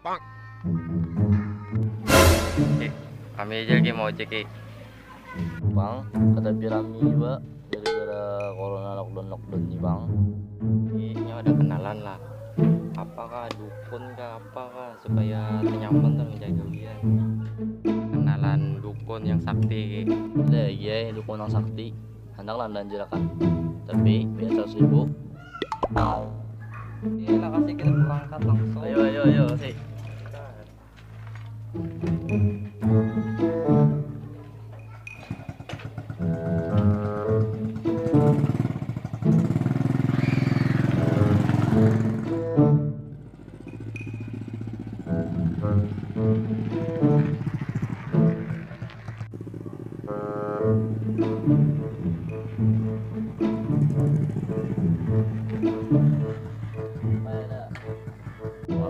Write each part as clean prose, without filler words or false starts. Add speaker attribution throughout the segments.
Speaker 1: Bang. Kami aja lagi mau cek.
Speaker 2: Bang, kata Pirami juga gara-gara corona lockdown nih bang.
Speaker 1: Ini ada kenalan lah. Apakah dukun kah apakah supaya nyaman dan menjaga dia. Kenalan dukun yang sakti.
Speaker 2: Ada iya dukun yang sakti. Hendak landan jerakan. Tapi biasa sibuk.
Speaker 1: Iya lah kasih kita berangkat langsung.
Speaker 2: Ayo sih.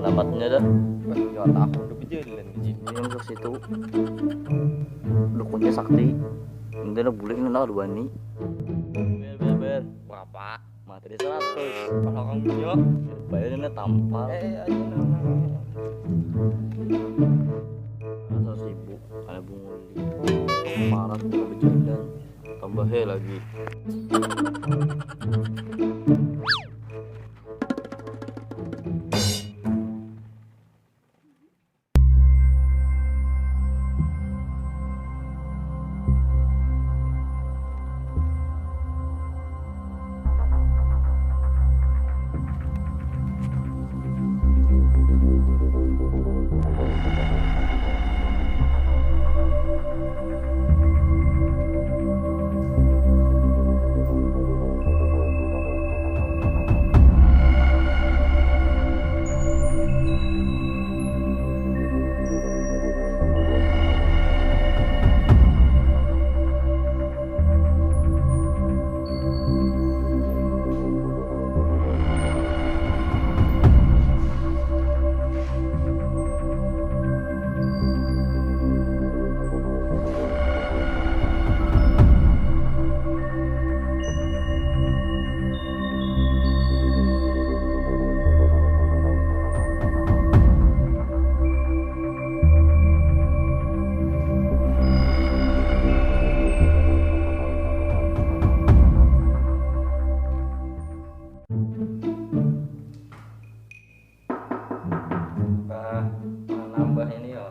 Speaker 2: Alamatnya dah.
Speaker 1: Enggak tahu udah berjalan begini.
Speaker 2: Ini masuk situ. Dukunnya sakti. Mungkin ada boleh kenal dua nih. Ber.
Speaker 1: Berapa?
Speaker 2: Materi 100.
Speaker 1: Kalau kamu punya
Speaker 2: Bayarnya tampal.
Speaker 1: aja nama.
Speaker 2: Rasa sibuk kayak bunguli. Parah juga bercanda. Tambah lagi.
Speaker 1: Nambah ini ya.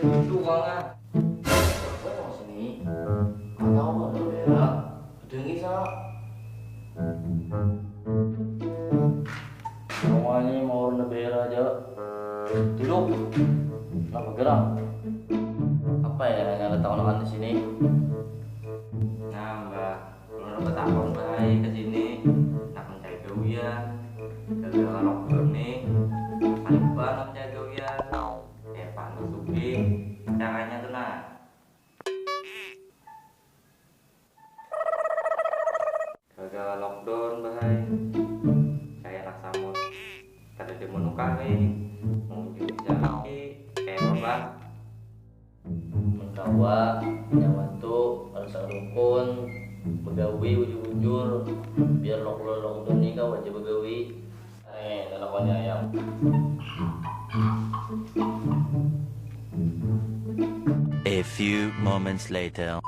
Speaker 1: Itu banget.
Speaker 2: Gue mau sini. Ada apa ada bela? Dengi sa. Semuanya mau bela aja. Duduk. Kenapa gerak? Apa ya yang ada tahu di sini?
Speaker 1: Nah mbak, kalau dapat apa baik ke sini, nak mencari gawian. Gara-gara lockdown nih, paling banget mencari gawian. Panas sugi, caranya tuh nah. Gara-gara lockdown bahaya. Kayak anak samut, kada dia menukari, mengunjung bisa lagi, kayak apa?
Speaker 2: Menkawa, nyamantu, harus rukun, begawi ujur-ujur, biar lockdown nih kau aja begawi. Lalakonnya ayam.
Speaker 3: A few moments later.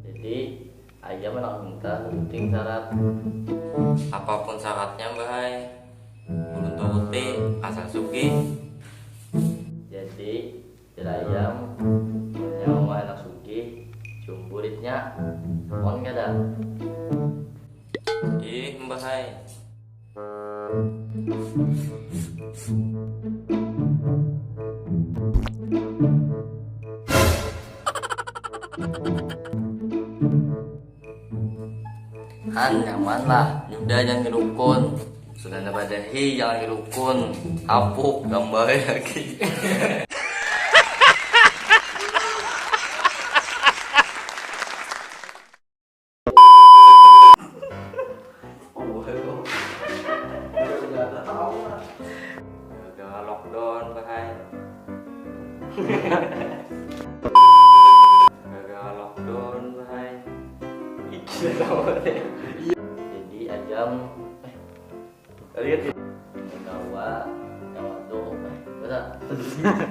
Speaker 2: Jadi ayam anak minta penting syarat.
Speaker 1: Apapun syaratnya bahaya. Belum turuti, asal sugi.
Speaker 2: Jadi ayam nyawa anak suki cumburitnya on kada.
Speaker 1: Ih bahaya.
Speaker 2: nyaman lah. Udah jangan ngerukun. Sudah ada badahi jangan ngerukun. Apuk gambar lagi.
Speaker 1: Gara-gara lockdown bahai. Gara-gara lockdown bahai.
Speaker 2: Jadi ajam
Speaker 1: Lihat
Speaker 2: gawa yang waktu betul.